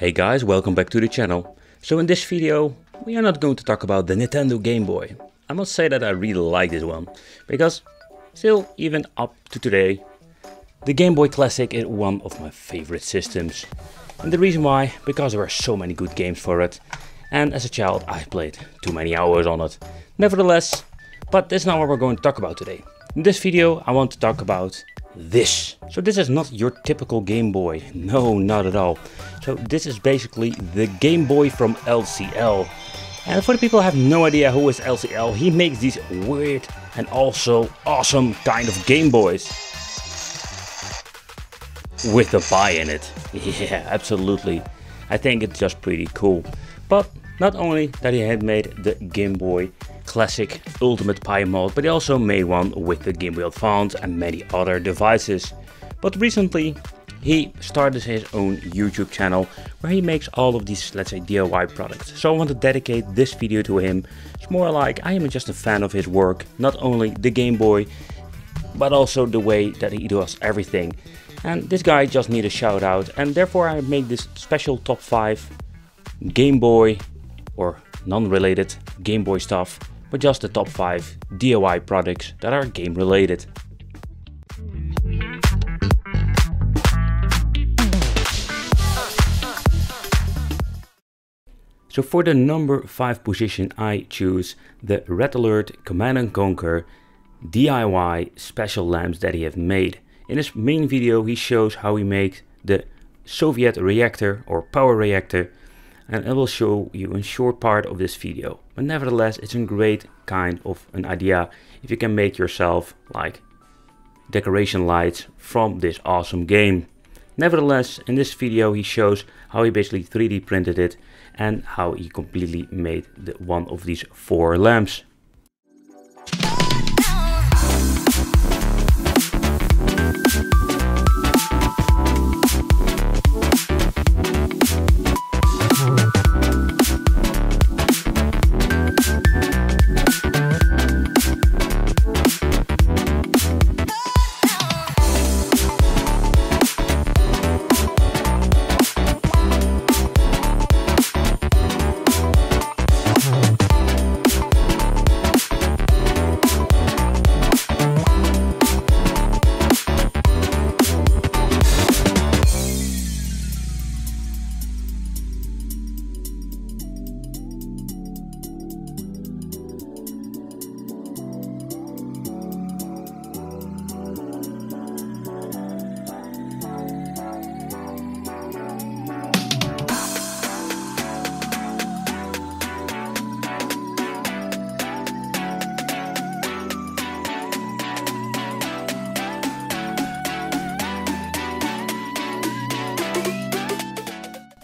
Hey guys, welcome back to the channel. So in this video we are not going to talk about the Nintendo Game Boy. I must say that I really like this one, because still even up to today the Game Boy Classic is one of my favorite systems. And the reason why, because there are so many good games for it, and as a child I played too many hours on it. Nevertheless, but that's not what we're going to talk about today. In this video I want to talk about this. So this is not your typical Game Boy, no, not at all. So this is basically the Game Boy from LCL. And for the people who have no idea who is LCL, he makes these weird and also awesome kind of Game Boys. With the pie in it. Yeah, absolutely. I think it's just pretty cool. But not only that he had made the Game Boy Classic Ultimate Pie mod, but he also made one with the Game Boy Advance and many other devices. But recently he started his own YouTube channel where he makes all of these, let's say, DIY products. So I want to dedicate this video to him. It's more like I am just a fan of his work, not only the Game Boy, but also the way that he does everything. And this guy just needs a shout out, and therefore I made this special top 5 Game Boy or non-related Game Boy stuff, but just the top 5 DIY products that are game related. So for the number 5 position I choose the Red Alert Command & Conquer DIY special lamps that he has made. In his main video he shows how he makes the Soviet reactor or power reactor, and I will show you a short part of this video. But nevertheless, it's a great kind of an idea if you can make yourself like decoration lights from this awesome game. Nevertheless, in this video he shows how he basically 3D printed it and how he completely made one of these 4 lamps.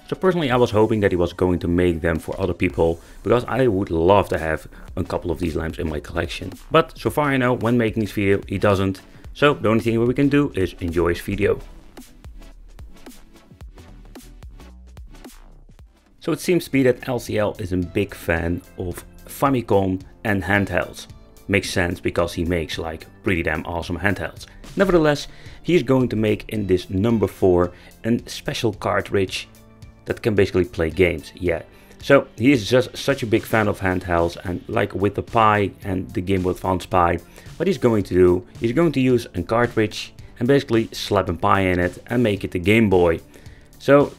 So personally I was hoping that he was going to make them for other people, because I would love to have a couple of these lamps in my collection. But so far I know when making this video he doesn't. So the only thing we can do is enjoy his video. So it seems to be that LCL is a big fan of Famicom and handhelds. Makes sense because he makes like pretty damn awesome handhelds. Nevertheless, he is going to make in this number 4 a special cartridge that can basically play games. Yeah, so he is just such a big fan of handhelds, and like with the Pi and the Game Boy Advance Pi, what he's going to do, he's going to use a cartridge and basically slap a Pi in it and make it the Game Boy. So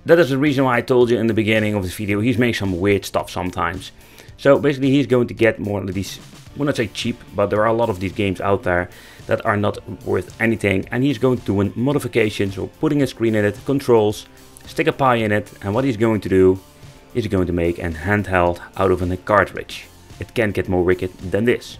that is the reason why I told you in the beginning of this video, he's making some weird stuff sometimes. So basically he's going to get more of these, well, not say cheap, but there are a lot of these games out there that are not worth anything, and he's going to do a modification, so putting a screen in it, controls, stick a Pi in it, and what he's going to do is going to make a handheld out of a cartridge. It can't get more wicked than this.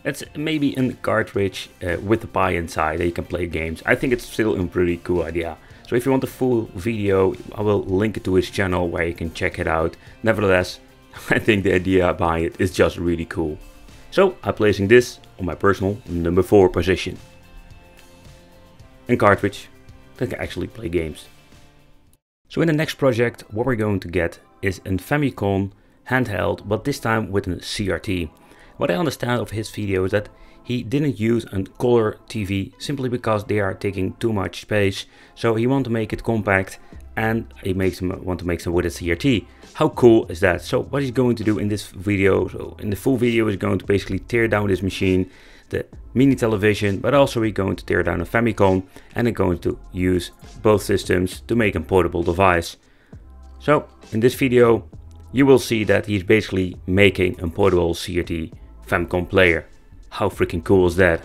It's maybe a cartridge with a pie inside that you can play games. I think it's still a pretty cool idea. So if you want the full video, I will link it to his channel where you can check it out. Nevertheless, I think the idea behind it is just really cool. So I'm placing this on my personal number 4 position. A cartridge that can actually play games. So in the next project, what we're going to get is a Famicom handheld, but this time with a CRT. What I understand of his video is that he didn't use a color TV simply because they are taking too much space. So he wanted to make it compact, and he want to make some with a CRT. How cool is that? So what he's going to do in this video, so in the full video, is going to basically tear down this machine, the mini television, but also we're going to tear down a Famicom, and they're going to use both systems to make a portable device. So in this video, you will see that he's basically making a portable CRT Famicom player. How freaking cool is that?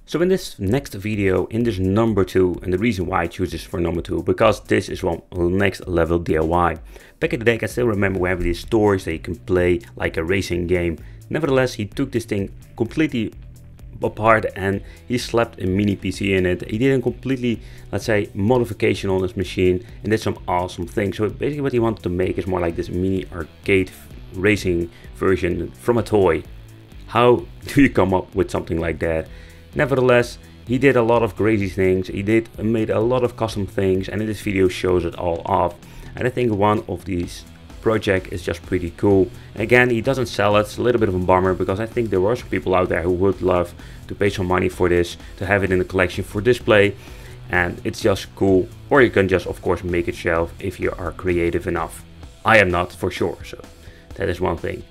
So in this next video, in this number 2, and the reason why I choose this for number 2, because this is one next level DIY. Back in the day, I can still remember we have these stores that you can play like a racing game. Nevertheless, he took this thing completely apart and he slapped a mini PC in it. He did a completely, let's say, modification on this machine and did some awesome things. So basically what he wanted to make is more like this mini arcade racing version from a toy. How do you come up with something like that? Nevertheless, he did a lot of crazy things. He made a lot of custom things, and in this video shows it all off. And I think one of these project is just pretty cool. Again, he doesn't sell it. It's a little bit of a bummer because I think there are some people out there who would love to pay some money for this, to have it in the collection for display, and it's just cool. Or you can just, of course, make it yourself if you are creative enough. I am not, for sure, so that is one thing.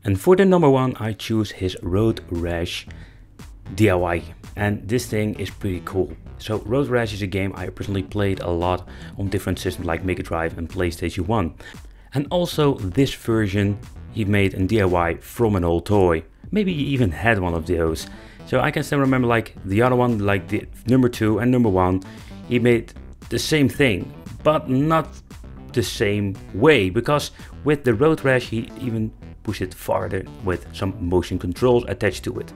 And for the number 1, I choose his Road Rash DIY. And this thing is pretty cool. So Road Rash is a game I personally played a lot on different systems like Mega Drive and PlayStation 1. And also this version he made in DIY from an old toy. Maybe he even had one of those. So I can still remember like the other one, like the number 2 and number 1, he made the same thing, but not the same way, because with the Road Rash he even pushed it farther with some motion controls attached to it.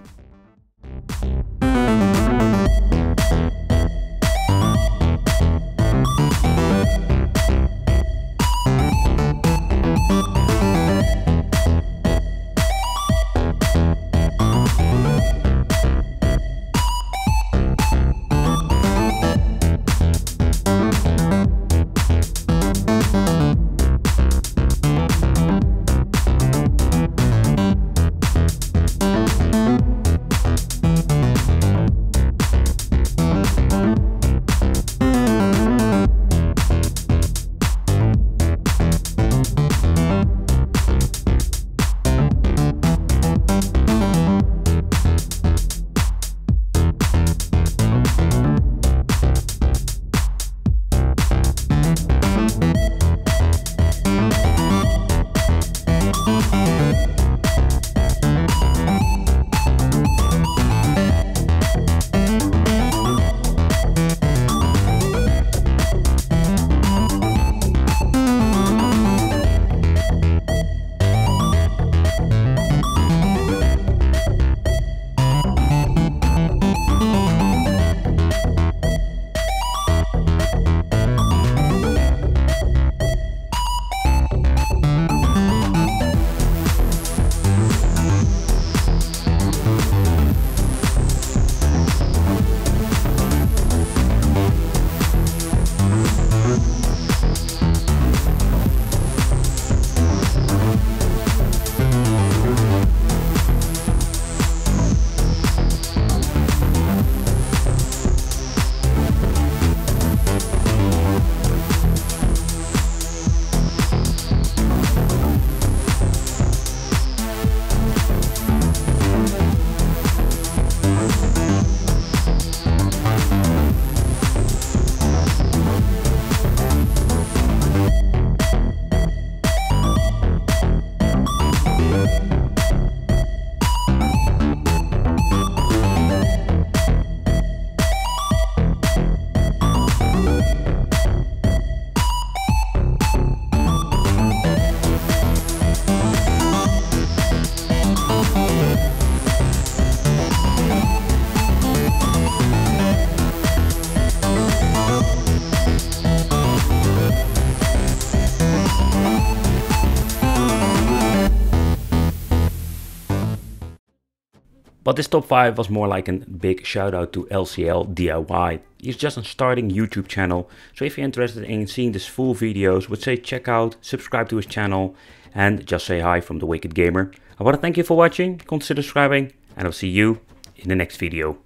But this top 5 was more like a big shout out to LCL DIY. He's just a starting YouTube channel, so if you're interested in seeing his full videos, would say check out, subscribe to his channel, and just say hi from the Wicked Gamer. I want to thank you for watching, consider subscribing, and I'll see you in the next video.